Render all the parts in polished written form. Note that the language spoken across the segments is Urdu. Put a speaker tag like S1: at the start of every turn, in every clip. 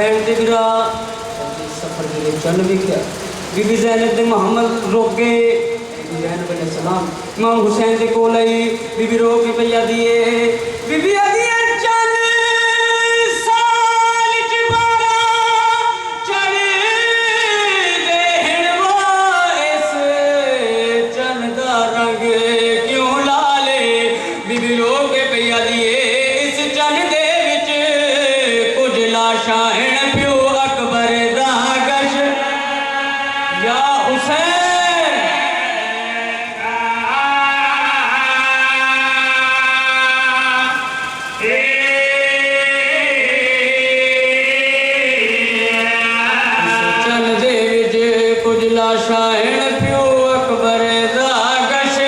S1: بہن دے برا سفر دے چل بھی کیا بی بی زینب دے محمد روک گئے بی بی زینب علیہ السلام امام حسین دے کول آئی بی بی رو کے پیا دیے بی بی آدیے چل سال چبارا چل دے ہنوا اس چن دا رنگ کیوں لالے بی بی رو کے پیا دیے اس چن دے وچ کچھ لاشاں ہن پیو اکبر دا گش یا حسین چل دے وچ کچھ لاشاں ہن پیو اکبر دا گش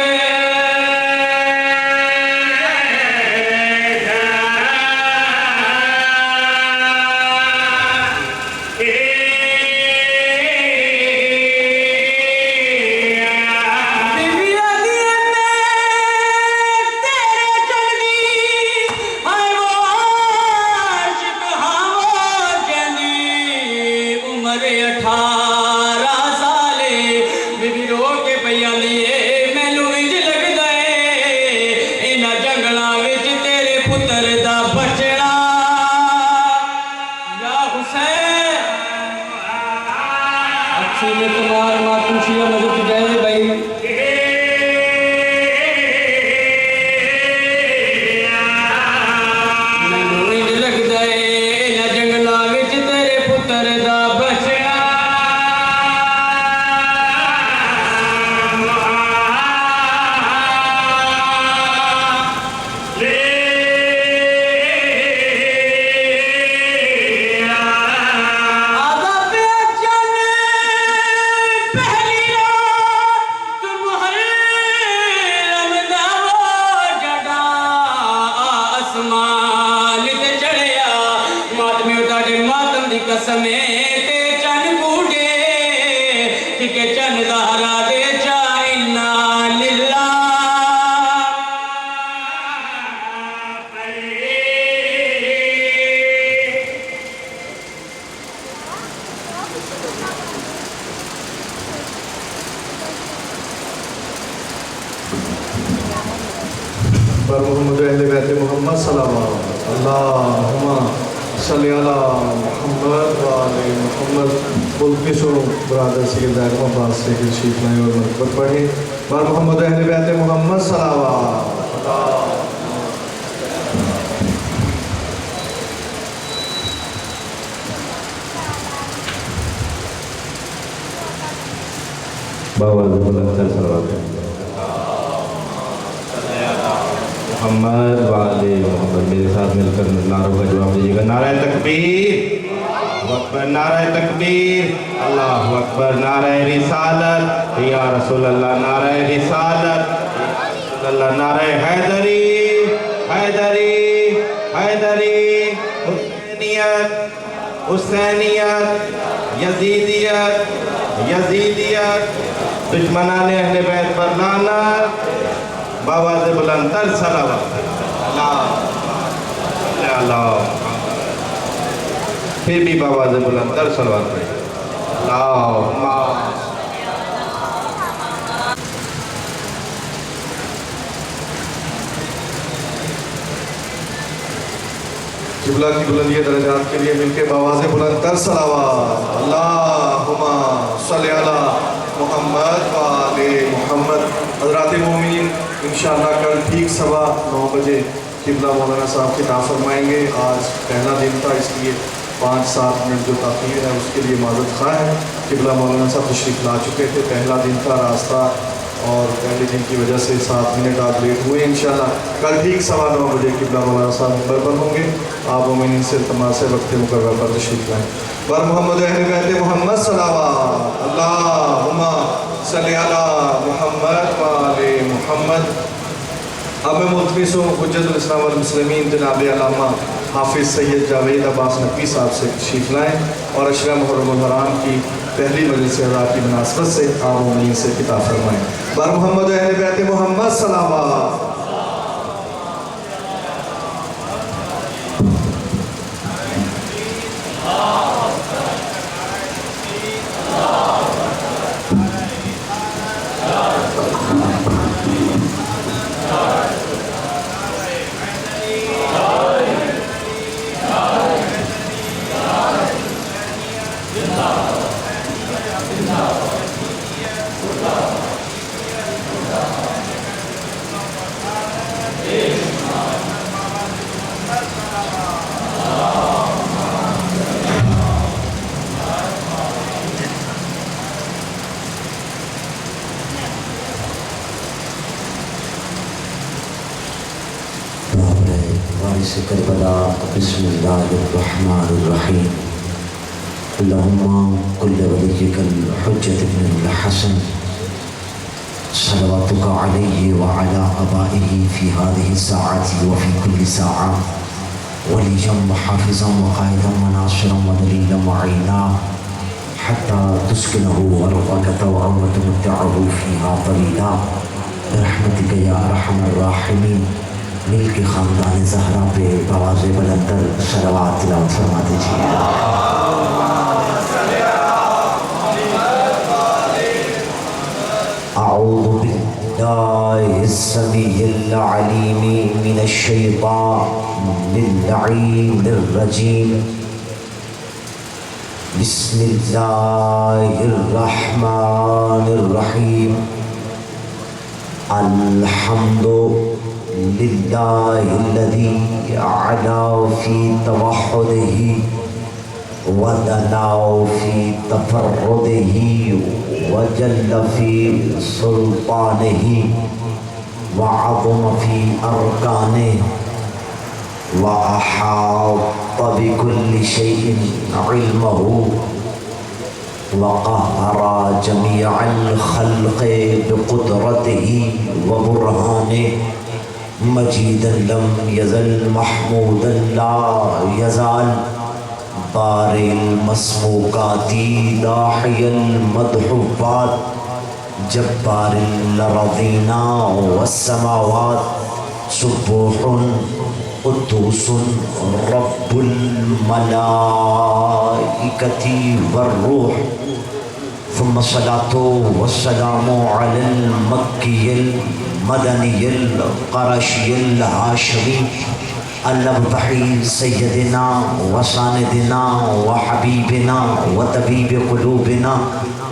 S1: تمہار ماتم شیعہ مذہب کی جائے بھائی مینوں لگ دے نہ جنگلاں وچ تیرے پتر دا بچڑا قسمیں تے چن کوڑے کہ چن دہرا دے چائنا للہ
S2: پر محمد اہل بیت محمد صلوات اللہم صلی اللہ محمد وآل محمد ملکسوں برادر سید احمد عباس سے تشریف لائیں اور مرتبت پڑھیں پر محمد اہل بیت محمد صلوات
S3: بابا زبلندر صلوات محمد والے محمد میرے ساتھ مل کر نعروں کا جواب دیجیے گا نعرہ تکبیر اللہ اکبر نعرہ تکبیر اللہ اکبر نعرہ رسالت یا رسول اللہ نعرہ رسالت یا رسول اللہ نعرہ حیدری حیدری حیدری حسینیت حسینیت یزیدیت یزیدیت دشمنان اہل بیت پر لعنت باواز بلندر صلوات اللہ پھر بھی باواز بلندر صلوات اللہم
S2: قبلہ کی بلندی درجات کے لیے مل کے باواز بلندر صلوات اللہم صلی اللہ محمد وآل محمد حضرات مومنین انشاءاللہ کل ٹھیک 9:15 بجے قبلہ مولانا صاحب خطاب فرمائیں گے آج پہلا دن تھا اس لیے 5-7 منٹ جو تاخیر ہے اس کے لیے معذرت خواہ ہے قبلہ مولانا صاحب تشریف لا چکے تھے پہلا دن تھا راستہ اور پہلے دن کی وجہ سے 7 منٹ آج لیٹ ہوئے انشاءاللہ کل ٹھیک 9:15 بجے قبلہ مولانا صاحب مقرر ہوں گے آپ مومنین سے التماس ہے وقت مقرر پر تشریف لائیں بر محمد اہل بیت محمد صلوات اللہم صلی علی محمد وآل محمد اب میں ملتمس ہوں حجت الاسلام والمسلمین جناب علامہ حافظ سید جاوید عباس نقوی صاحب سے تشریف لائیں اور عشرہ محرم الحرام کی پہلی مجلس حضرات کی مناسبت سے آپ مومنین سے خطاب فرمائیں بر محمد اہل بیت محمد صلوات
S1: اللہ
S4: باعث کربلا بسم اللہ الرحمن الرحیم اللہم کل ولیک الحجت ابن الحسن صلواتک علیہ وعلی آبائہ فی هذه الساعات وفی کل ساعة ولیا وحافظا وقائدا وناصرا ودلیلا وعینا حتی تسکنہ ارضک وتمتعہ فیہا طویلا برحمتک یا ارحم الراحمین. مل کے خاندان زہرا پہ بآواز بلندر صلوات تلاوت فرما دیجیے. اعوذ باللہ السمیع العلیم من الشیطان اللعین الرجیم. بسم اللہ الرحمن الرحیم. الحمد للہ الذی علا فی توحدہ ودنا فی تفردہ وجل فی سلطانہ وعظم فی ارکانہ واحاط بکل شیء علمہ وقہر جمیع الخلق بقدرتہ وبرہانہ مجیدا لم یزل محمودا لا یزال باری المسموکات داحی المدحوفات جبار الارضین والسماوات سبوح قدوس رب الملائکة والروح. ثم الصلاة والسلام على المكي المدني القرشي الهاشمي المبتحي سيدنا وساندنا وحبيبنا وطبيب قلوبنا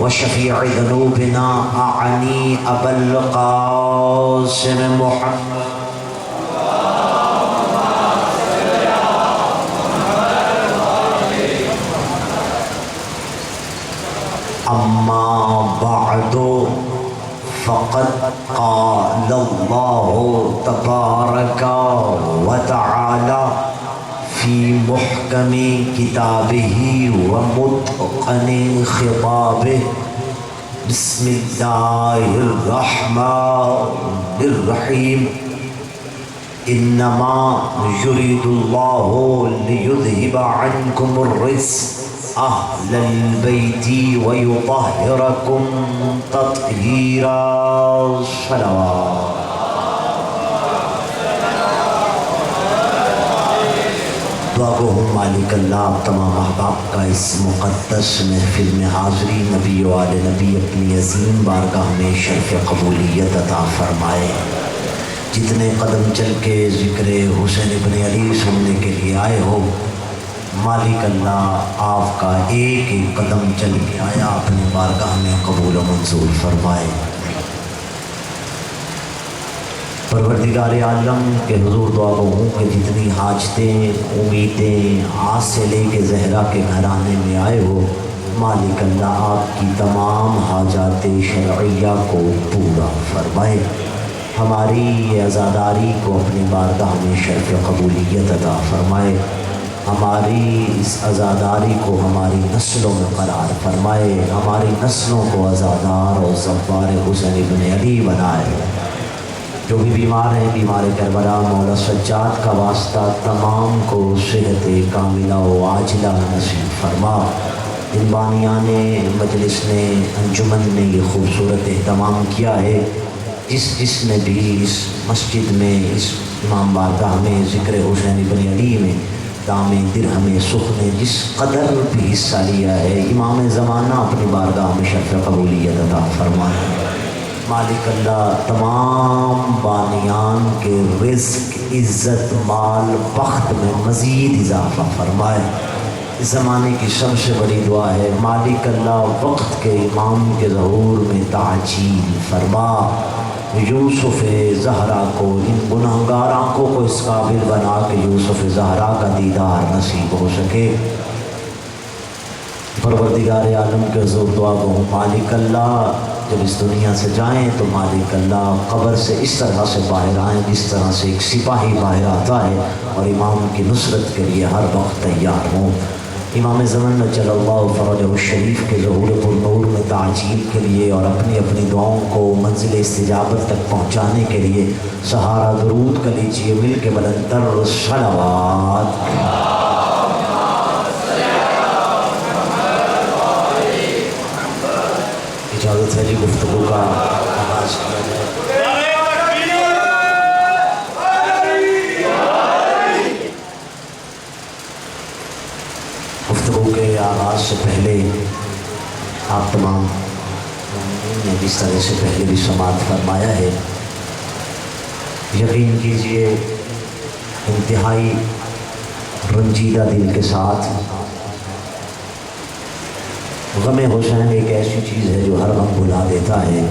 S4: وشفيع ذنوبنا أعني أبا القاسم محمد اما بعد فقد قال الله تبارك وتعالى في محكم كتابه ومتقن خطابه. بسم الله الرحمن الرحيم. انما يريد الله ليذهب عنكم الرجس اہل البیت ویطہرکم تطہیرا. صلوات. دعا گو ہوں مالک اللہ تمام احباب کا اس مقدس محفل میں حاضری نبی و آل نبی اپنی عظیم بارگاہ میں شرف قبولیت عطا فرمائے. جتنے قدم چل کے ذکر حسین ابن علی سننے کے لیے آئے ہو مالک اللہ آپ کا ایک ایک قدم چل کے آیا اپنی بارگاہ میں قبول و منظور فرمائے. پروردگار عالم کے حضور دعا گو ہوں کہ جتنی حاجتیں امیدیں آج سے لے کے زہرا کے گھرانے میں آئے ہو مالک اللہ آپ کی تمام حاجات شرعیہ کو پورا فرمائے. ہماری عزاداری کو اپنی بارگاہ میں شرف قبولیت عطا فرمائے. ہماری اس عزاداری کو ہماری نسلوں میں قرار فرمائے. ہماری نسلوں کو عزادار اور زبار حسین ابن علی بنائے. جو بھی بیمار ہیں بیمار کربلا مولا سجاد کا واسطہ تمام کو صحت کاملہ و عاجلہ نصیب فرما. ان بانیان مجلس نے انجمن نے یہ خوبصورت اہتمام کیا ہے. جس نے بھی اس مسجد میں اس امام بارگاہ میں ذکر حسین ابن علی میں دام درہم سخ نے جس قدر بھی حصہ لیا ہے امام زمانہ اپنی بارگاہ میں شرف قبولیت عطا فرمائے. مالک اللہ تمام بانیان کے رزق عزت مال بخت میں مزید اضافہ فرمائے. اس زمانے کی سب سے بڑی دعا ہے مالک اللہ وقت کے امام کے ظہور میں تعجیل فرما. یوسف زہرا کو ان گنہگار آنکھوں کو اس قابل بنا کہ یوسف زہرا کا دیدار نصیب ہو سکے. پروردگار عالم کے حضور دعا گو مالک اللہ جب اس دنیا سے جائیں تو مالک اللہ قبر سے اس طرح سے باہر آئیں جس طرح سے ایک سپاہی باہر آتا ہے، اور امام کی نصرت کے لیے ہر وقت تیار ہوں۔ امام زمن جل اللہ فرجہ الشریف کے ظہور پر نور میں تعجیل کے لیے اور اپنی اپنی دعاؤں کو منزل استجابت تک پہنچانے کے لیے سہارا درود کا لیجیے مل کے بلندر صلوات۔ اجازت ہے جی گفتگو کا آغاز کیا جائے۔ گفتگو کے آغاز سے پہلے آپ تمام نے جس طرح سے پہلے بھی سماعت فرمایا ہے، یقین کیجئے انتہائی رنجیدہ دل کے ساتھ غم حسین ایک ایسی چیز ہے جو ہر غم بھلا دیتا ہے،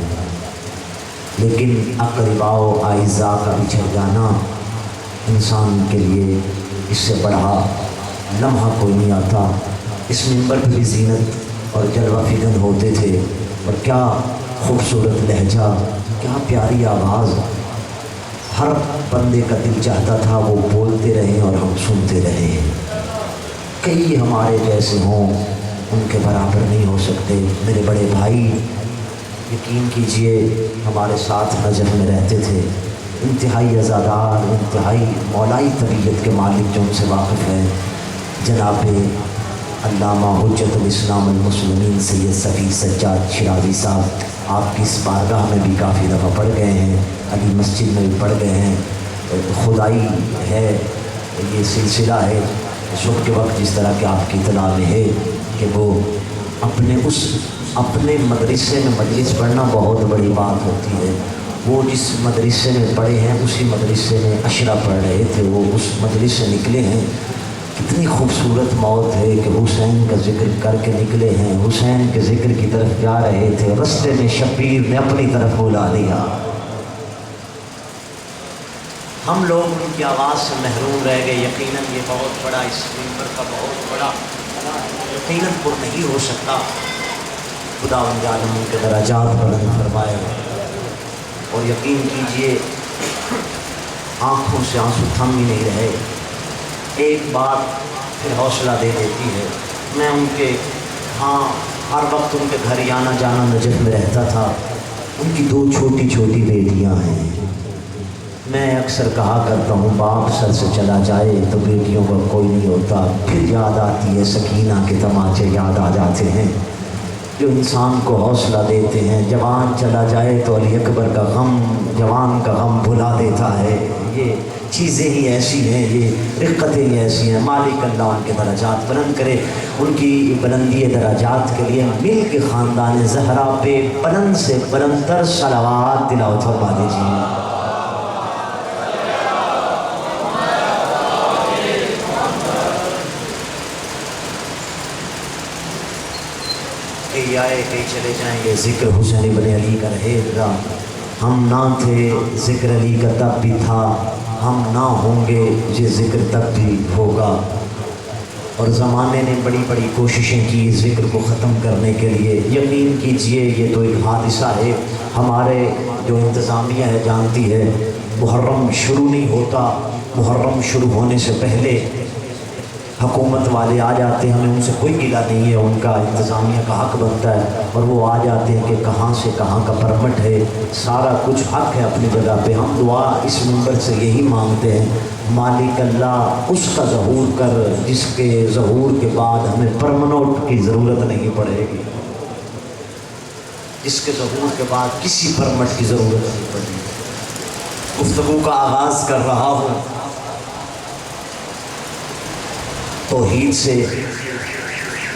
S4: لیکن اقرباء و اعزاء کا بچھڑ جانا انسان کے لیے اس سے بڑا لمحہ کوئی نہیں آتا۔ اس منبر پہ بھی زینت اور جلوہ فکن ہوتے تھے، اور کیا خوبصورت لہجہ، کیا پیاری آواز، ہر بندے کا دل چاہتا تھا وہ بولتے رہیں اور ہم سنتے رہیں۔ کئی ہمارے جیسے ہوں ان کے برابر نہیں ہو سکتے۔ میرے بڑے بھائی یقین کیجئے ہمارے ساتھ نجف میں رہتے تھے، انتہائی عزادار، انتہائی مولائی طبیعت کے مالک جو ان سے واقف ہیں، جناب علامہ حجت الاسلام المسلمین سید صفی سجاد شیرازی صاحب، آپ کی اس بارگاہ میں بھی کافی دفعہ پڑھ گئے ہیں، علی مسجد میں بھی پڑھ گئے ہیں۔ خدائی ہے، یہ سلسلہ ہے اس وقت کے وقت جس طرح کہ آپ کی اطلاع میں ہے کہ وہ اپنے مدرسے میں مجلس پڑھنا بہت بڑی بات ہوتی ہے۔ وہ جس مدرسے میں پڑھے ہیں اسی مدرسے میں عشرہ پڑھ رہے تھے، وہ اس مجلس سے نکلے ہیں۔ کتنی خوبصورت موت ہے کہ حسین کا ذکر کر کے نکلے ہیں، حسین کے ذکر کی طرف جا رہے تھے، رستے میں شبیر نے اپنی طرف بلا دیا۔ ہم لوگ ان کی آواز سے محروم رہ گئے۔ یقیناً یہ بہت بڑا، اس منبر کا بہت بڑا یقیناً پر نہیں ہو سکتا۔ خدا ان عالم کے درجات بلند فرمائے، اور یقین کیجئے آنکھوں سے آنسو تھم ہی نہیں رہے۔ ایک بات پھر حوصلہ دے دیتی ہے، میں ان کے ہر وقت ان کے گھر ہی آنا جانا نجف میں رہتا تھا۔ ان کی 2 چھوٹی چھوٹی بیٹیاں ہیں۔ میں اکثر کہا کرتا ہوں باپ سر سے چلا جائے تو بیٹیوں کا کوئی نہیں ہوتا، پھر یاد آتی ہے سکینہ کے تماچے یاد آ جاتے ہیں جو انسان کو حوصلہ دیتے ہیں۔ جوان چلا جائے تو علی اکبر کا غم جوان کا غم بھلا دیتا ہے۔ یہ چیزیں ہی ایسی ہیں، یہ رقتیں ہی ایسی ہیں۔ مالک اللہ ان کے درجات بلند کرے۔ ان کی بلندی درجات کے لیے مل کے خاندان زہرا پہ بلند سے بلندتر صلوات تلاوت فرما دیجیے۔ آئے کہ چلے جائیں گے، ذکر حسین بن علی کا رہے گا۔ ہم نہ تھے ذکر علی کا تب بھی تھا، ہم نہ ہوں گے یہ ذکر تب بھی ہوگا۔ اور زمانے نے بڑی بڑی کوششیں کی ذکر کو ختم کرنے کے لیے۔ یقین کیجئے یہ تو ایک حادثہ ہے۔ ہمارے جو انتظامیہ ہے جانتی ہے، محرم شروع نہیں ہوتا، محرم شروع ہونے سے پہلے حکومت والے آ جاتے ہیں، ہمیں ان سے کوئی گلہ نہیں ہے، ان کا انتظامیہ کا حق بنتا ہے، اور وہ آ جاتے ہیں کہ کہاں سے کہاں کا پرمٹ ہے، سارا کچھ حق ہے اپنی جگہ پہ۔ ہم دعا اس منبر سے یہی مانگتے ہیں، مالک اللہ اس کا ظہور کر جس کے ظہور کے بعد ہمیں پرمنوٹ کی ضرورت نہیں پڑے گی، جس کے ظہور کے بعد کسی پرمٹ کی ضرورت نہیں پڑے گی۔ گفتگو کا آغاز کر رہا ہوں توحید سے،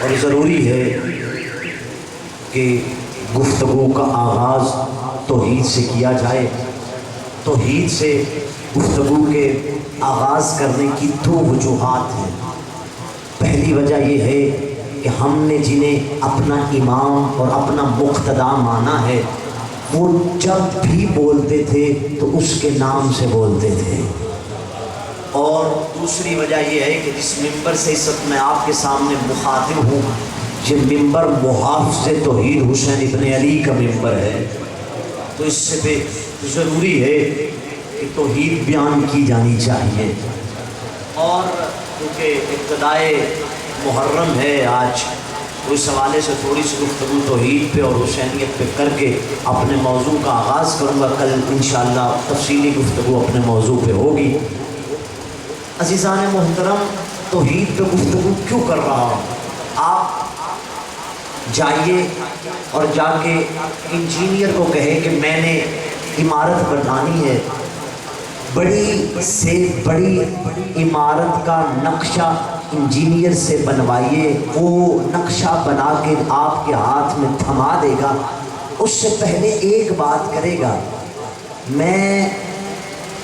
S4: اور ضروری ہے کہ گفتگو کا آغاز توحید سے کیا جائے۔ توحید سے گفتگو کے آغاز کرنے کی 2 وجوہات ہیں۔ پہلی وجہ یہ ہے کہ ہم نے جنہیں اپنا امام اور اپنا مقتدا مانا ہے، وہ جب بھی بولتے تھے تو اس کے نام سے بولتے تھے۔ اور دوسری وجہ یہ ہے کہ جس منبر سے اس وقت میں آپ کے سامنے مخاطب ہوں، یہ ممبر محافظ توحید حسین ابن علی کا ممبر ہے، تو اس سے بھی ضروری ہے کہ توحید بیان کی جانی چاہیے۔ اور کیونکہ ابتدائے محرم ہے آج، تو اس حوالے سے تھوڑی سی گفتگو توحید پہ اور حسینیت پہ کر کے اپنے موضوع کا آغاز کروں گا۔ کل انشاءاللہ تفصیلی گفتگو اپنے موضوع پہ ہوگی۔ عزیزان محترم، توحید پہ گفتگو کیوں کر رہا ہوں؟ آپ جائیے اور جا کے انجینئر کو کہے کہ میں نے عمارت بنانی ہے، بڑی سے بڑی عمارت کا نقشہ انجینئر سے بنوائیے، وہ نقشہ بنا کے آپ کے ہاتھ میں تھما دے گا۔ اس سے پہلے ایک بات کرے گا، میں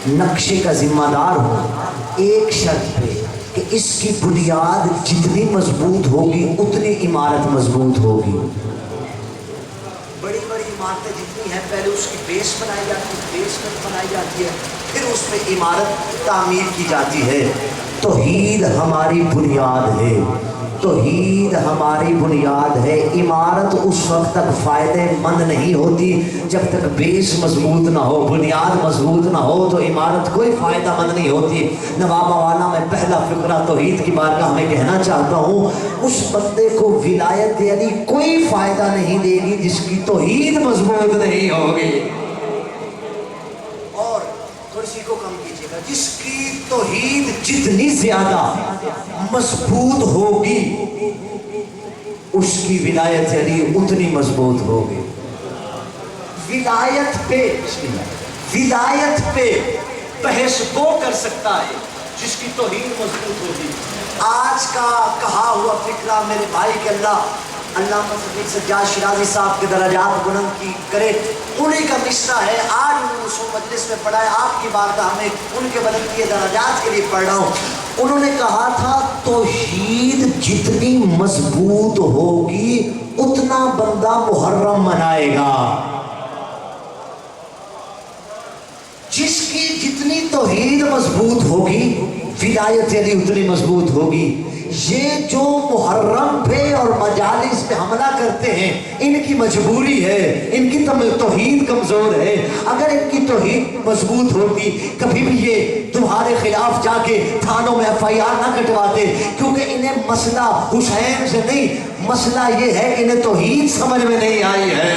S4: نقشے کا ذمہ دار ہوں ایک شرط پہ کہ اس کی بنیاد جتنی مضبوط ہوگی اتنی عمارت مضبوط ہوگی۔ بڑی بڑی عمارتیں جتنی ہیں پہلے اس کی بیس بنائی جاتی ہے، بیسمنٹ بنائی جاتی ہے، پھر اس پہ عمارت تعمیر کی جاتی ہے۔ توحید ہماری بنیاد ہے، توحید ہماری بنیاد ہے۔ عمارت اس وقت تک فائدہ مند نہیں ہوتی جب تک بیس مضبوط نہ ہو، بنیاد مضبوط نہ ہو تو عمارت کوئی فائدہ مند نہیں ہوتی۔ نواب مولانا میں پہلا فقرہ توحید کی بارگاہ میں کہنا چاہتا ہوں، اس بندے کو ولایت علی کوئی فائدہ نہیں دے گی جس کی توحید مضبوط نہیں ہوگی۔ اور تھوڑی سی کو کم کیجیے گا، جس کی توحید جتنی زیادہ مضبوط ہوگی اس کی ولایت علی اتنی مضبوط ہوگی۔ ولایت پہ بحث وہ کر سکتا ہے جس کی توحید مضبوط ہوگی۔ آج کا کہا ہوا فکرہ میرے بھائی کے علامہ صدیق سجاد شیرازی صاحب کے درجات بلند کی کرے، انہیں کا مصرع ہے، آج انہوں نے اس مجلس میں پڑھا ہے، آپ کی بارگاہ میں ان کے بلند کیے درجات کے لیے پڑھ رہا ہوں۔ انہوں نے کہا تھا توحید جتنی مضبوط ہوگی اتنا بندہ محرم منائے گا۔ جس کی جتنی توحید مضبوط ہوگی ولایت علی اتنی مضبوط ہوگی۔ یہ جو محرم پہ اور مجالس پہ حملہ کرتے ہیں ان کی مجبوری ہے، ان کی توحید کمزور ہے۔ اگر ان کی توحید مضبوط ہوتی کبھی بھی یہ تمہارے خلاف جا کے تھانوں میں FIR نہ کٹواتے، کیونکہ انہیں مسئلہ حسین سے نہیں، مسئلہ یہ ہے کہ انہیں توحید سمجھ میں نہیں آئی ہے۔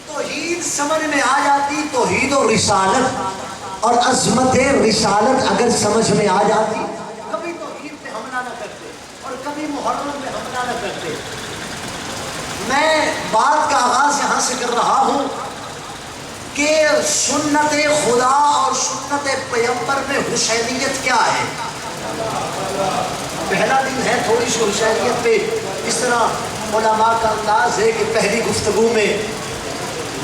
S4: توحید سمجھ میں آ جاتی، توحید و رسالت اور عظمت رسالت اگر سمجھ میں آ جاتی، کبھی توحید پہ حملہ نہ کرتے اور کبھی محرم پہ حملہ نہ کرتے۔ میں بات کا آغاز یہاں سے کر رہا ہوں کہ سنت خدا اور سنت پیغمبر میں حسینیت کیا ہے۔ پہلا دن ہے، تھوڑی سی حسینیت پہ اس طرح علماء کا انداز ہے کہ پہلی گفتگو میں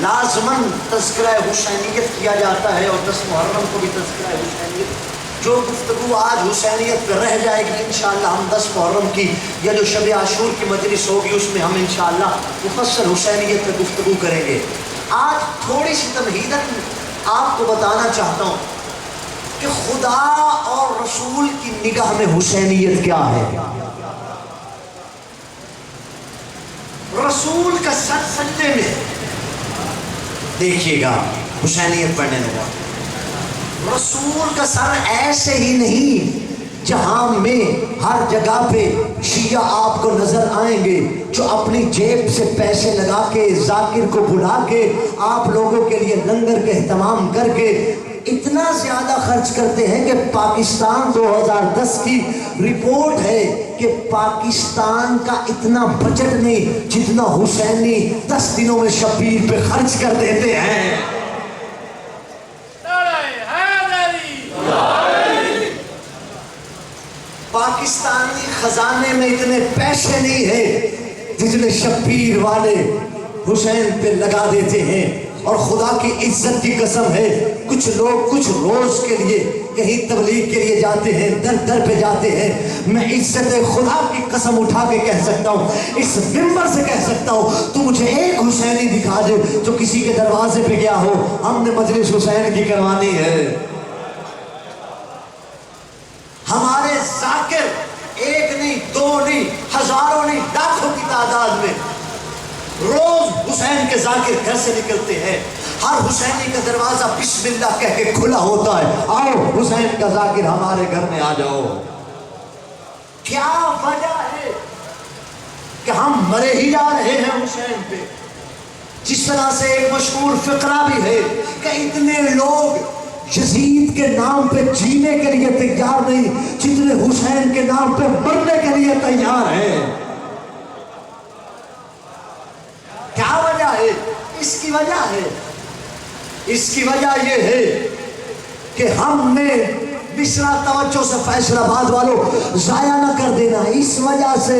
S4: لازماً تذکرہ حسینیت کیا جاتا ہے اور 10 محرم کو بھی تذکرہ حسینیت۔ جو گفتگو آج حسینیت پہ رہ جائے گی انشاءاللہ ہم 10 محرم کی یا جو شب عاشور کی مجلس ہوگی اس میں ہم انشاءاللہ مفصل حسینیت پہ گفتگو کریں گے۔ آج تھوڑی سی تمہیدت آپ کو بتانا چاہتا ہوں کہ خدا اور رسول کی نگاہ میں حسینیت کیا ہے۔ رسول کا سر سجدے میں، دیکھیے گا حسینیت پڑھنے لگا، رسول کا سر ایسے ہی نہیں جہاں میں ہر جگہ پہ شیعہ آپ کو نظر آئیں گے جو اپنی جیب سے پیسے لگا کے ذاکر کو بلا کے آپ لوگوں کے لیے لنگر کے اہتمام کر کے اتنا زیادہ خرچ کرتے ہیں کہ پاکستان 2010 کی رپورٹ ہے کہ پاکستان کا اتنا بجٹ نہیں جتنا حسینی 10 دنوں میں شبیر پہ خرچ کر دیتے ہیں۔ پاکستانی خزانے میں اتنے پیسے نہیں ہیں جتنے شبیر والے حسین پہ لگا دیتے ہیں۔ اور خدا کی عزت کی قسم ہے کچھ لوگ کچھ روز کے لیے کہیں تبلیغ کے لیے جاتے ہیں، در در پہ جاتے ہیں، میں عزت خدا کی قسم اٹھا کے کہہ سکتا ہوں، اس منبر سے کہہ سکتا ہوں، تو مجھے ایک حسینی دکھا دے جو کسی کے دروازے پہ گیا ہو ہم نے مجلس حسین کی کروانی ہے۔ ہمارے ذاکر ایک نہیں 2 حسین کے ذاکر گھر سے نکلتے ہیں، ہر حسینی کا دروازہ بسم اللہ کہہ کے کھلا ہوتا ہے، آؤ حسین کا ذاکر ہمارے گھر میں آ جاؤ۔ کیا وجہ ہے کہ ہم مرے ہی جا رہے ہیں حسین پہ؟ جس طرح سے ایک مشہور فقرہ بھی ہے کہ اتنے لوگ یزید کے نام پہ جینے کے لیے تیار نہیں جتنے حسین کے نام پہ مرنے کے لیے تیار ہیں۔ کیا وجہ ہے؟ اس کی وجہ یہ ہے کہ ہم نے مصرع توجہ سے فیصل آباد والوں ضائع نہ کر دینا۔ اس وجہ سے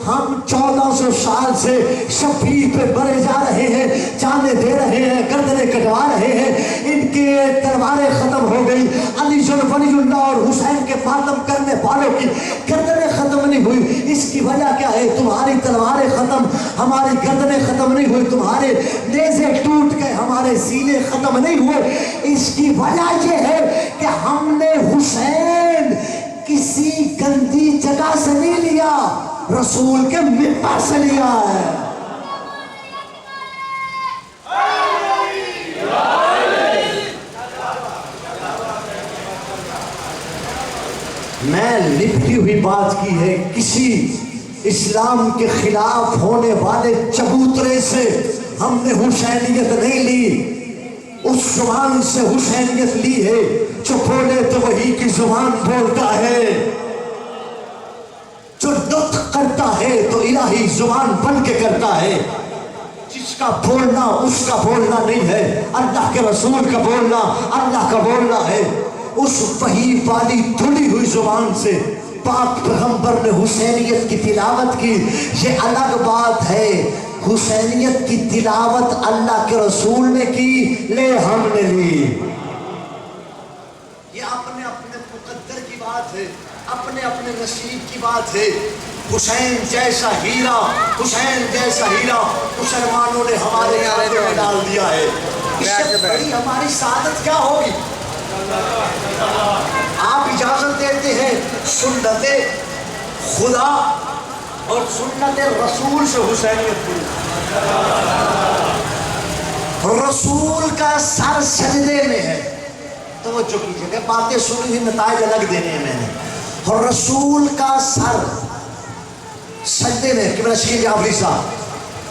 S4: ہم 1400 سال سے شبیر پہ بڑھے جا رہے ہیں، جانے دے رہے ہیں، گردنیں کٹوا رہے ہیں، ان کے تلواریں ختم ہو گئی، علی ولی اللہ اور حسین کے ماتم کرنے والوں کی گردنیں ختم نہیں ہوئی۔ اس کی وجہ کیا ہے؟ تمہاری تلواریں ختم، ہماری گردنیں ختم نہیں ہوئی، تمہارے نیزے ٹوٹ گئے، ہمارے سینے ختم نہیں ہوئے۔ اس کی وجہ یہ ہے کہ ہم نے حسین کسی گندی جگہ سے نہیں لیا، رسول کے ممبر سے لیا ہے۔ میں لپٹی ہوئی بات کی ہے، کسی اسلام کے خلاف ہونے والے چبوترے سے ہم نے حسینیت نہیں لی، اس زبان سے حسینیت لی ہے جو بولے تو وہی کی زبان بولتا ہے، جو نطق کرتا ہے تو الہی زبان بن کے کرتا ہے، جس کا بولنا اس کا بولنا نہیں ہے، اللہ کے رسول کا بولنا اللہ کا بولنا ہے۔ اس وحی والی دھلی ہوئی زبان سے پاک پیغمبر نے حسینیت کی تلاوت کی، یہ الگ بات ہے۔ حسینیت کی تلاوت اللہ کے رسول نے کی، لے ہم نے لی۔ یہ اپنے اپنے مقدر کی بات ہے، اپنے اپنے نصیب کی بات ہے۔ حسین جیسا ہیرا مسلمانوں نے ہمارے ہاتھوں میں ڈال دیا ہے، اس سے بڑی ہماری سعادت کیا ہوگی؟ آپ اجازت دیتے ہیں سنت خدا اور سنت رسول سے حسینیت پوری، رسول کا سر سجدے میں ہے، توجہ کیجئے کہ باتیں سنی ہوئی نتائج الگ دینے ہیں میں نے، اور رسول کا سر سجدے میں، کہ شکیل جعفری صاحب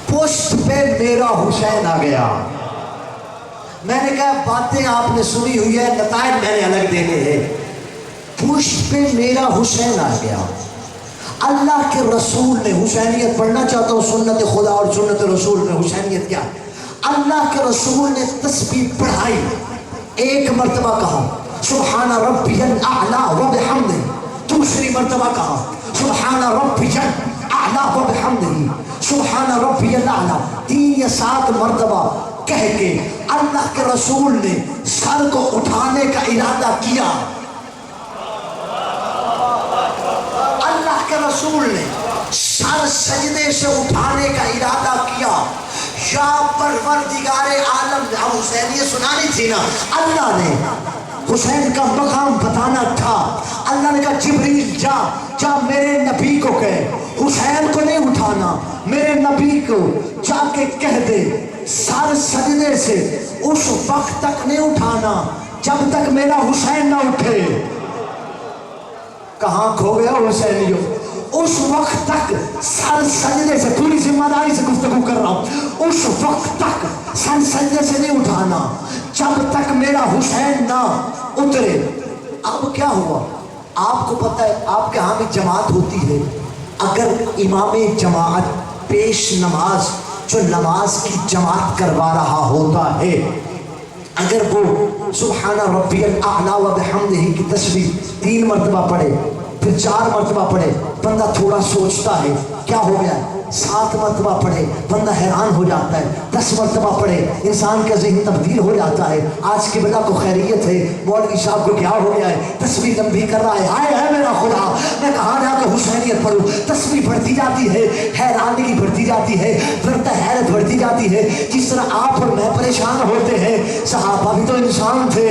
S4: پشت پہ میرا حسین آ گیا۔ میں نے کہا باتیں آپ نے سنی ہوئی ہے، نتائج میں نے الگ دینے ہیں، پشت پہ میرا حسین آ گیا۔ اللہ کے رسول نے حسینیت پڑھنا چاہتا ہوں، سنت خدا اور سنت رسول میں حسینیت کیا ہے؟ اللہ کے رسول نے تسبیح پڑھائی، ایک مرتبہ کہا سبحان ربی الاعلی و بحمدہ، دوسری مرتبہ کہا سبحان ربی الاعلی و بحمدہ، سبحان ربی الاعلی، 3 یا 7 مرتبہ کہہ کے اللہ کے رسول نے سر کو اٹھانے کا ارادہ کیا۔ اللہ کے رسول نے سر سجدے سے اٹھانے کا ارادہ کیا۔ یا پروردگار عالم، اب حسینیت سنانی تھی نا، اللہ نے حسین کا مقام بتانا تھا، اللہ نے کہا جبریل جا میرے نبی کو کہے حسین کو نہیں اٹھانا، میرے نبی کو جا کے کہہ دے سر سجدے سے اس وقت تک نہیں اٹھانا جب تک میرا حسین نہ اٹھے۔ کہاں کھو گیا حسینیوں؟ اس وقت تک سر سجدے سے، پوری ذمہ داری سے گفتگو کر رہا ہوں، اس وقت تک سر سجدے سے نہیں اٹھانا جب تک میرا حسین نہ اترے۔ اب کیا ہوا؟ آپ کو پتہ ہے آپ کے ہاں بھی جماعت ہوتی ہے، اگر امام جماعت پیش نماز جو نماز کی جماعت کروا رہا ہوتا ہے، اگر وہ سبحان ربی الاعلی و بحمدہ کی تسبیح 3 مرتبہ پڑھے، پھر 4 مرتبہ پڑھے، بندہ تھوڑا سوچتا ہے کیا ہو گیا ہے، 7 مرتبہ پڑھے بندہ حیران ہو جاتا ہے، 10 مرتبہ پڑھے انسان کا ذہن تبدیل ہو جاتا ہے، آج کے بلا کو خیریت ہے، مولوی صاحب کو کیا ہو گیا ہے، تسبیح لمبی کر رہا ہے، ہائے ہے میرا خدا میں کہاں جا کے حسینیت پڑھوں، تسبیح بڑھتی جاتی ہے، حیرانگی بڑھتی جاتی ہے، بڑھتا حیرت بڑھتی جاتی ہے، جس طرح آپ اور میں پریشان ہوتے ہیں، صحابہ بھی تو انسان تھے،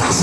S4: 10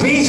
S4: 20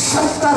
S4: 70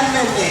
S4: MLA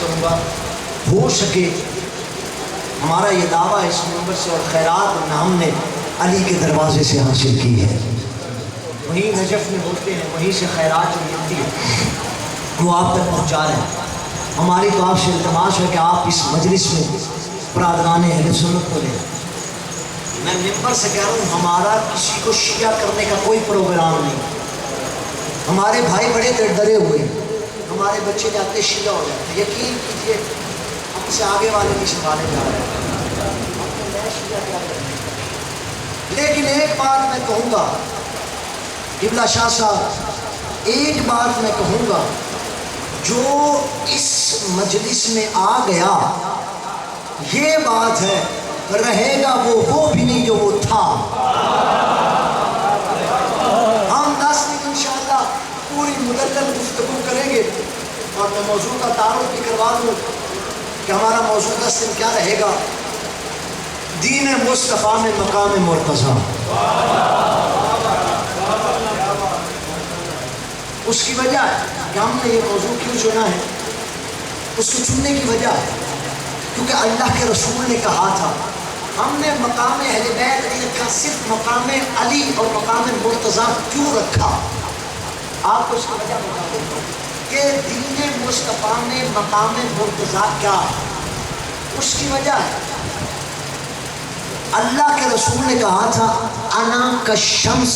S4: کروں گا، ہو سکے ہمارا یہ دعویٰ اس منبر سے اور خیرات ہم نے علی کے دروازے سے حاصل کی ہے، وہیں نجف میں ہوتے ہیں، وہیں سے خیرات جو ملتی ہے وہ آپ تک پہنچا رہے ہیں۔ ہماری تو آپ سے التماس ہے کہ آپ اس مجلس میں برادران اہل سنت کو لیں۔ میں ممبر سے کہہ رہا ہوں، ہمارا کسی کو شیعہ کرنے کا کوئی پروگرام نہیں۔ ہمارے بھائی بڑے ڈرے ہوئے ہیں، ہمارے بچے جاتے شیعہ ہو جاتے ہیں، یقین کیجیے ہم سے آگے والے بھی سنبھالے جا رہے ہیں۔ لیکن ایک بات میں کہوں گا قبلہ شاہ صاحب، ایک بات میں کہوں گا، جو اس مجلس میں آ گیا یہ بات ہے، رہے گا وہ بھی نہیں جو وہ تھا۔ ہم 10 دن انشاءاللہ پوری مدلل گفتگو کریں گے، اور میں موضوع کا تعارف بھی کروا دوں کہ ہمارا موضوع 10 دن کیا رہے گا، دین مصطفیٰ میں مقام مرتضیٰ۔ اس کی وجہ ہے کہ ہم نے یہ موضوع کیوں چنا ہے، اس کو چننے کی وجہ ہے کیونکہ اللہ کے رسول نے کہا تھا، ہم نے مقام اہل بیت نہیں رکھا، صرف مقام علی اور مقام مرتضیٰ کیوں رکھا۔ آپ کو اس کی وجہ بتا دیتا ہوں کہ دین مصطفیٰ میں مقام مرتضیٰ کیا ہے۔ اس کی وجہ ہے اللہ کے رسول نے کہا تھا، انا کالشمس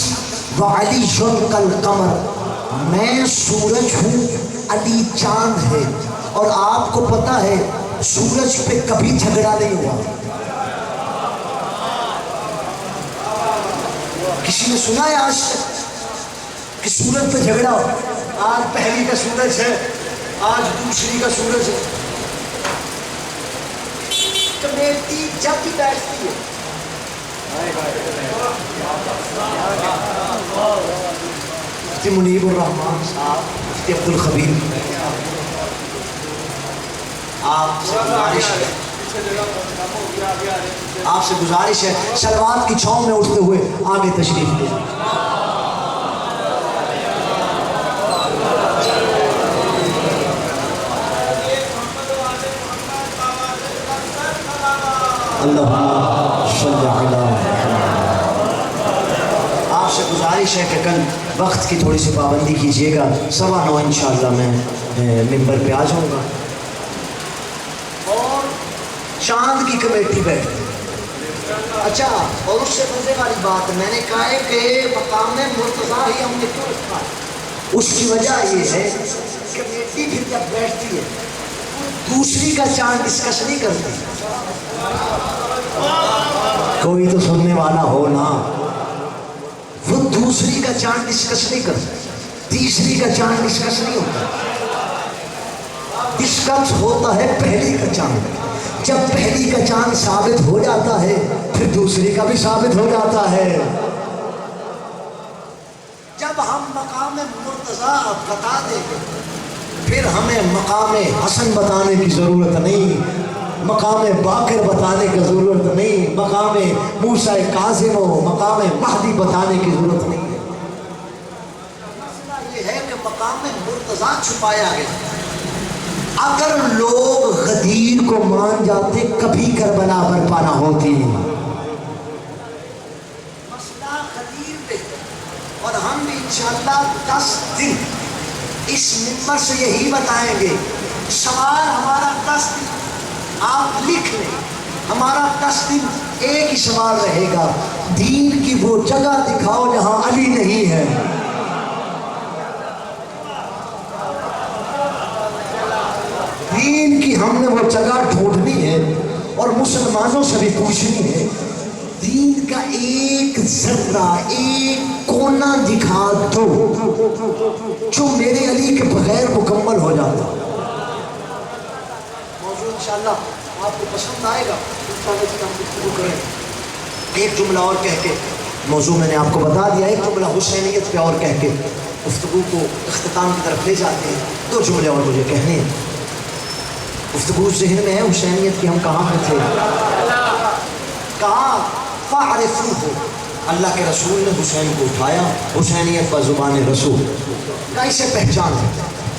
S4: وعلی کالقمر، میں سورج ہوں، علی چاند ہے۔ اور آپ کو پتا ہے سورج پہ کبھی جھگڑا نہیں ہوا۔ کسی نے سنا ہے آج تک کہ سورج پہ جھگڑا ہو؟ آج پہلی کا سورج ہے، آج دوسری کا سورج ہے۔ کمیٹی جب بھی بیٹھتی ہے مفتی منیب الرحمان صاحب، مفتی عبدالخبیر، آپ سے گزارش ہے صلوات کی چھاؤں میں اٹھتے ہوئے آگے تشریف لے جائیں۔ اللہم صلی علی محمد۔ آپ سے گزارش ہے کہ کل وقت کی تھوڑی سی پابندی کیجیے گا، 9:15 انشاءاللہ میں ممبر پہ آ جاؤں گا۔ اور چاند کی کمیٹی بیٹھتی، اچھا، اور اس سے مزے والی بات میں نے کہا ہے کہ مقام مرتضیٰ ہی ہم نے کیوں رکھا ہے، اس کی وجہ یہ ہے کمیٹی پھر جب بیٹھتی ہے دوسری کا چاند ڈسکس نہیں کرتی۔ کوئی تو سننے والا ہو نا، وہ دوسری کا چاند ڈسکس نہیں کرتا، تیسری کا چاند ڈسکس نہیں ہوتا، ڈسکس ہوتا ہے پہلی کا چاند۔ جب پہلی کا چاند ثابت ہو جاتا ہے پھر دوسری کا بھی ثابت ہو جاتا ہے۔ جب ہم مقام مرتضیٰ بتا دیں گے پھر ہمیں مقام حسن بتانے کی ضرورت نہیں، مقام باقر بتانے کی ضرورت نہیں، مقام موسیٰ کاظم و مقام مہدی بتانے کی ضرورت نہیں ہے۔ مسئلہ یہ ہے کہ مقام مرتضیٰ چھپایا گیا۔ اگر لوگ غدیر کو مان جاتے کبھی کربلا برپا نہ ہوتی۔ مسئلہ غدیر پہ، اور ہم بھی انشاءاللہ 10 دن اس ممبر سے یہی بتائیں گے۔ سوال ہمارا 10 دن آپ لکھ لیں، ہمارا 10 دن ایک ہی سوال رہے گا، دین کی وہ جگہ دکھاؤ جہاں علی نہیں ہے۔ دین کی ہم نے وہ جگہ ڈھونڈنی ہے اور مسلمانوں سے بھی پوچھنی ہے، دین کا ایک ذرہ، ایک کونا دکھا دو جو میرے علی کے بغیر مکمل ہو جاتا۔ موضوع انشاءاللہ آپ کو پسند آئے گا، انشاءاللہ اس کا ہم گفتگو کریں۔ ایک جملہ اور کہہ کے موضوع میں نے آپ کو بتا دیا، ایک جملہ حسینیت پہ اور کہہ کے گفتگو کو اختتام کی طرف لے جاتے ہیں۔ 2 جملے اور مجھے کہنے ہیں۔ گفتگو ذہن میں ہے حسینیت کی، ہم کہاں پہ تھے؟ کہا فَعْرِفُوهُ، اللہ کے رسول نے حسین کو اٹھایا، حسینیت پر زبان رسول کا اسے پہچان ہے۔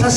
S4: 10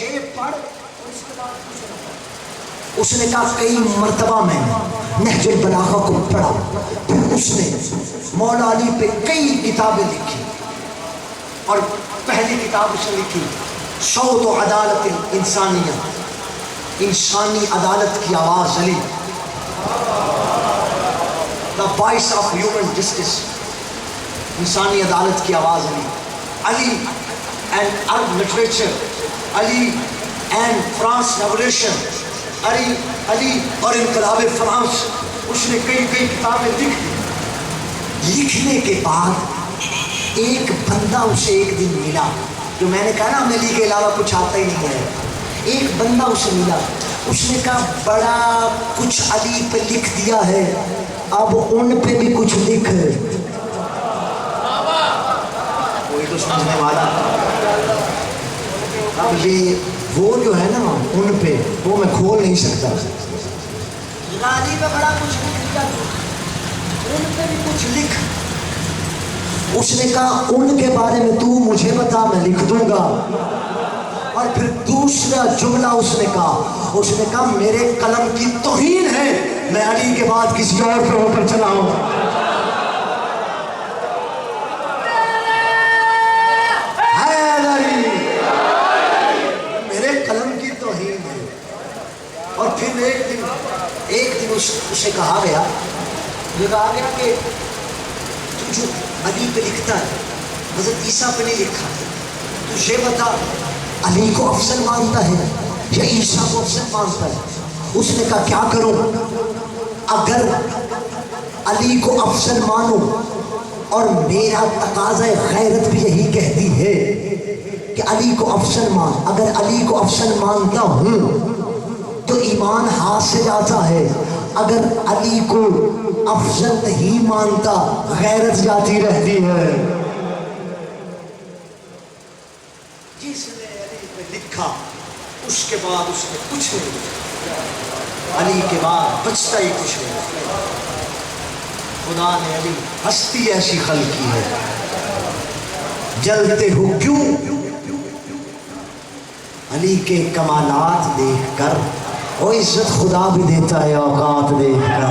S4: یہ پڑھ اور اس کے بعد کچھ نہ پڑھ۔ اس نے کہا کئی مرتبہ میں نے نہج البلاغہ کو پڑھا، پھر اس نے مولا علی پہ کئی کتابیں لکھی، اور پہلی کتاب اس نے لکھی صوت و عدالت انسانیہ، انسانی عدالت کی آواز Ali, the voice of human justice, انسانی عدالت کی آواز Ali, Ali and Arab literature, Ali and France revolution, Ali اور انقلاب فرانس۔ اس نے کئی کتابیں لکھ دی۔ لکھنے کے بعد ایک بندہ اسے ایک دن ملا، جو میں نے کہا نا ہمیں علی کے علاوہ کچھ آتا ہی نہیں ہے، ایک بندہ اسے ملا، اس نے کہا بڑا کچھ علی پہ لکھ دیا ہے، اب ان پہ بھی کچھ لکھ۔ کوئی تو سمجھنے والا، اب یہ وہ جو ہے نا ان پہ وہ میں کھول نہیں سکتا، علی پہ بڑا کچھ لکھ دیا، ان پہ بھی کچھ لکھ۔ اس نے کہا ان کے بارے میں تو مجھے بتا، میں لکھ دوں گا۔ اور پھر دوسرا جملہ اس نے کہا میرے قلم کی توہین ہے میں علی کے بعد کسی اور پہ ہو کر چلا ہوں۔ میرے قلم کی توہین ہے۔ اور پھر ایک دن اسے کہا گیا کہ تو جو علی پہ لکھتا ہے حضرت عیسیٰ پہ نہیں لکھا، تو یہ بتا علی کو افضل مانتا ہے یا عیسیٰ کو افضل مانتا ہے؟ اس نے کہا کیا کروں، اگر علی کو افضل مانو اور میرا تقاضا غیرت بھی یہی کہتی ہے کہ علی کو افضل مان، اگر علی کو افضل مانتا ہوں تو ایمان ہاتھ سے جاتا ہے، اگر علی کو افضل نہیں مانتا غیرت جاتی رہتی ہے۔ جس نے علی پہ لکھا اس کے بعد اس نے کچھ نہیں لکھا، علی کے بعد بچتا ہی کچھ نہیں۔ خدا نے علی ہستی ایسی خلق کی ہے، جلتے ہو کیوں؟ علی کے کمالات دیکھ کر وہ عزت خدا بھی دیتا ہے اوقات دیکھ کر۔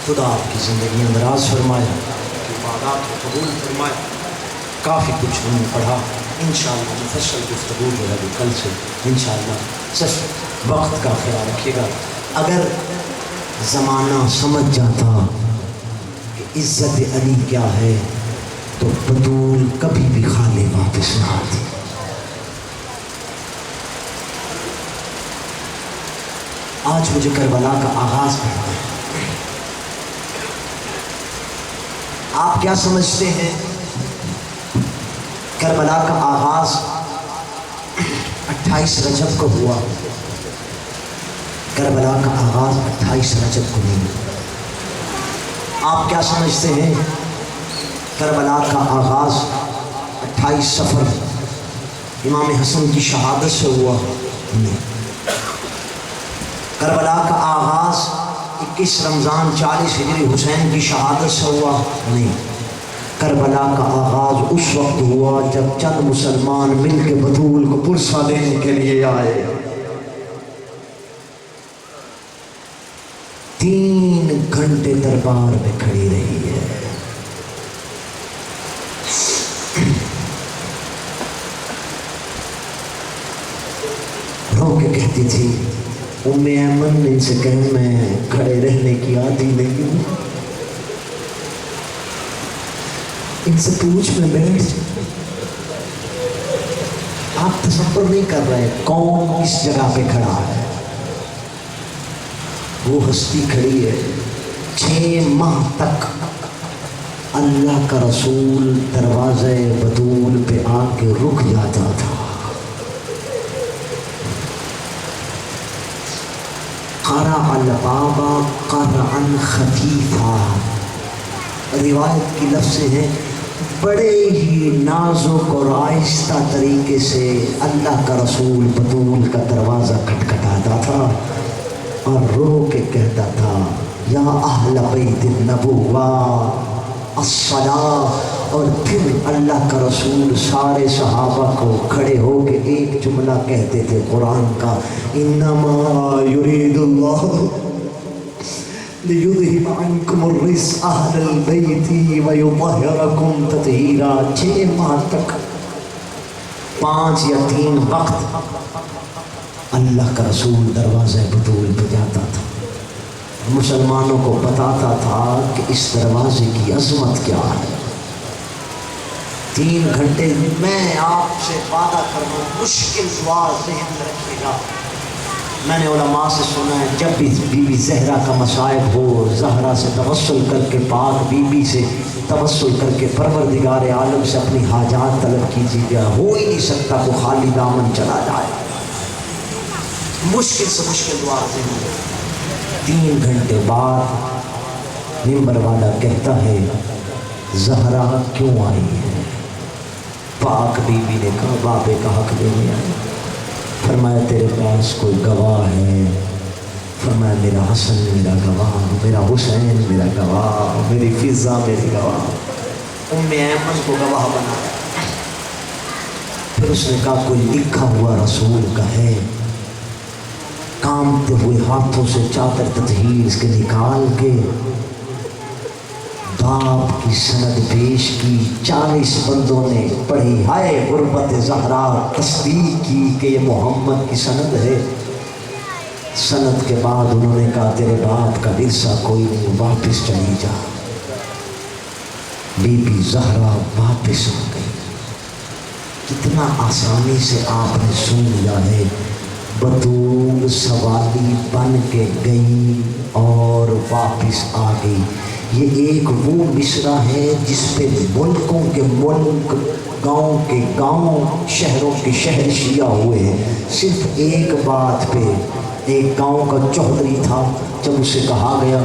S4: خدا آپ کی زندگی میں دراز فرمائے، عبادات کو قبول فرمائے۔ کافی کچھ ہم نے پڑھا، انشاءاللہ مفصل گفتگو جو ہے کل سے انشاءاللہ۔ صرف وقت کا خیال رکھیے گا، اگر زمانہ سمجھ جاتا کہ عزت علی کیا ہے تو بطول کبھی بھی خالی واپس نہ آتی۔ آج مجھے کربلا کا آغاز کرنا ہے۔ آپ کیا سمجھتے ہیں کربلا کا آغاز 28 رجب کو ہوا؟ کربلا کا آغاز 28 رجب کو نہیں۔ آپ کیا سمجھتے ہیں کربلا کا آغاز 28 صفر امام حسن کی شہادت سے ہوا؟ نہیں۔ کربلا کا آغاز 21 رمضان 40 ہجری حسین کی شہادت سے ہوا؟ نہیں۔ کربلا کا آغاز اس وقت ہوا جب چند مسلمان مل کے بطول کو پرسہ دینے کے لیے آئے۔ 3 گھنٹے دربار میں کھڑی رہی ہے۔ رو کے کہتی تھی ام ایمن ان سے کہیں میں کھڑے رہنے کی عادی نہیں ہوں، ان سے پوچھ میں بیٹھ جاؤں۔ آپ تصور نہیں کر رہے کون اس جگہ پہ کھڑا ہے۔ وہ ہستی کھڑی ہے 6 ماہ تک اللہ کا رسول دروازے بطول پہ آ کے رک جاتا تھا۔ قرع الباب قرعا خفیفا، روایت کی لفظ ہے بڑے ہی نازک اور آہستہ طریقے سے اللہ کا رسول بطول کا دروازہ کھٹکھٹاتا تھا اور رو کے کہتا تھا یا اہل بیت النبوہ الصلاۃ، اور پھر اللہ کا رسول سارے صحابہ کو کھڑے ہو کے ایک جملہ کہتے تھے قرآن کا، انما یرید اللہ لیذہب عنکم الرجس اہل البیت ویطہرکم تطہیرا۔ 6 ماہ تک 5 یا 3 وقت اللہ کا رسول دروازہ بطول پہ جاتا تھا، مسلمانوں کو بتاتا تھا کہ اس دروازے کی عظمت کیا ہے۔ 3 گھنٹے میں آپ سے وعدہ کر رہا ہوں، مشکل دعا ذہن میں رکھیے گا۔ میں نے علماء سے سنا ہے جب بھی بی بی زہرا کا مصائب ہو، زہرا سے توسل کر کے، پاک بی بی سے توسل کر کے پروردگار عالم سے اپنی حاجات طلب کیجیے گا، ہو ہی نہیں سکتا کہ خالی دامن چلا جائے۔ مشکل سے مشکل دعا ذہن میں۔ 3 گھنٹے بعد ممبر والا کہتا ہے زہرا کیوں آئی ہے؟ پاک بی بی نے کہا بابے کا حق دینے آئی۔ فرمایا تیرے پاس کوئی گواہ ہے؟ فرمایا میرا حسن میرا گواہ، میرا حسین میرا گواہ، میری فضا میری گواہ۔ ایمن کو گواہ بنایا۔ پھر اس نے کہا کوئی لکھا ہوا رسول کا ہے؟ کامتے ہوئے ہاتھوں سے چادر تطہیر کے نکال کے باپ کی سند پیش کی۔ 40 بندوں نے پڑھی ہائے غربت زہرا، تصدیق کی کہ یہ محمد کی سند ہے۔ سند کے بعد انہوں نے کہا تیرے باپ کا ورثہ کوئی نہیں، واپس چلی جا۔ بی بی زہرا واپس آ گئی۔ کتنا آسانی سے آپ نے سن لیا ہے، بطول سوالی بن کے گئی اور واپس آ گئی۔ یہ ایک وہ مصرع ہے جس پہ ملکوں کے ملک، گاؤں کے گاؤں، شہروں کے شہر شیعہ ہوئے ہیں۔ صرف ایک بات پہ، ایک گاؤں کا چودھری تھا، جب اسے کہا گیا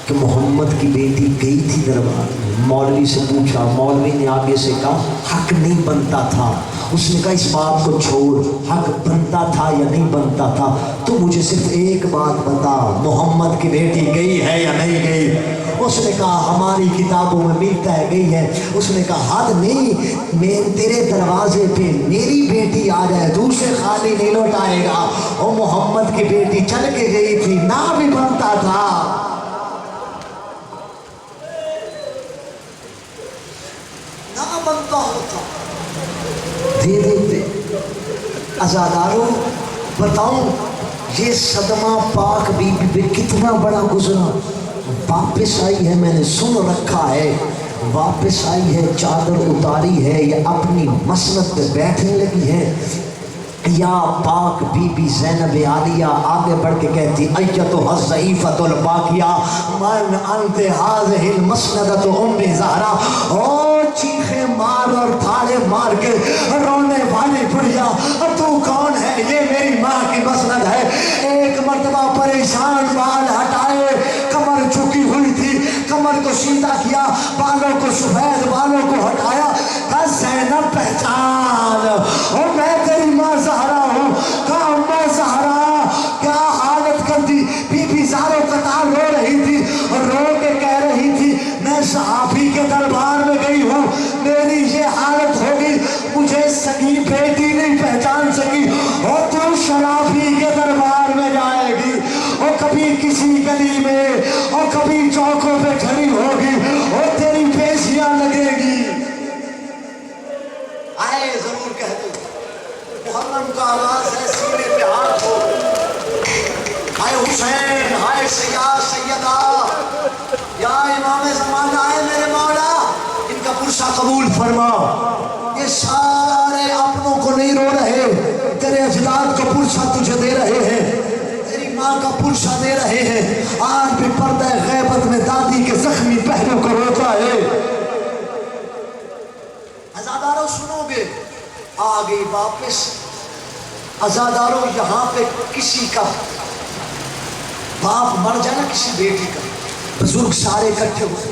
S4: کہ محمد کی بیٹی گئی تھی دربار میں، مولوی سے پوچھا، مولوی نے آگے سے کہا حق نہیں بنتا تھا۔ اس نے کہا اس بات کو چھوڑ، حق بنتا تھا یا نہیں بنتا تھا، تو مجھے صرف ایک بات بتا، محمد کی بیٹی گئی ہے یا نہیں گئی؟ اس نے کہا ہماری کتابوں میں ملتا ہے گئی ہے۔ اس نے کہا حد نہیں، میں تیرے دروازے پہ میری بیٹی آ جائے تو اسے خالی نہیں لوٹائے گا۔ اور محمد کی بیٹی چل کے گئی تھی، نہ بھی بنتا تھا۔ بنتا ہوتا دے دیتے۔ عزاداروں بتاؤں یہ صدمہ پاک بی بی پہ کتنا بڑا گزرا۔ واپس آئی ہے، میں نے سن رکھا ہے، واپس آئی ہے، چادر اتاری ہے، یا اپنی مسند پہ بیٹھنے لگی ہے۔ یا پاک بی بی زینب عالیہ آگے بڑھ کے کہتی ایتھا الضعیفۃ الباقیہ من انت ہذہ المسندۃ ام زہرا۔ اور چیخیں مار اور تھاڑے مار کے رونے والی بڑھیا، تو کون ہے؟ یہ میری ماں کی مسند ہے۔ ایک مرتبہ پریشان بال ہٹائے، کمر جھکی ہوئی تھی، کمر کو سیدھا کیا، بالوں کو سفید بالوں کو ہٹایا، کہا زینب پہچان، اور میں تیری ماں زہرا ہوں۔ کہا اماں زہرا کیا حالت کر دی؟ بی بی زارو قطار رو رہی تھی اور رو کے کہہ رہی تھی میں صحابی کے دربار میں گئی ہوں، میری یہ حالت ہوگی، مجھے سگی بیٹی نہیں پہچان سکی، اور تو شرافی کے دربار میں جائے گی، اور کبھی کسی گلی میں اور کبھی چوکوں پہ کھڑی ہوگی اور تیری پیشیاں لگے گی۔ آئے ضرور کہہ دو محرم کا آواز ہے، سینے پہ ہاتھ ہو، ہائے حسین، ہائے سیدہ، یا امام زمانہ، آئے میرے مولا، ان کا پرسہ قبول فرما۔ یہ سارے اپنوں کو نہیں رو رہے، تیرے اجداد کا پرسہ تجھے دے رہے ہیں، تیری ماں کا پرسہ دے رہے ہیں۔ آج بھی پردہ غیبت میں دادی کے زخمی پہلو کو روتا ہے۔ عزاداروں سنو گے، آ گئی واپس۔ عزاداروں یہاں پہ کسی کا باپ مر جائے نا، کسی بیٹی کا، بزرگ سارے اکٹھے ہوئے،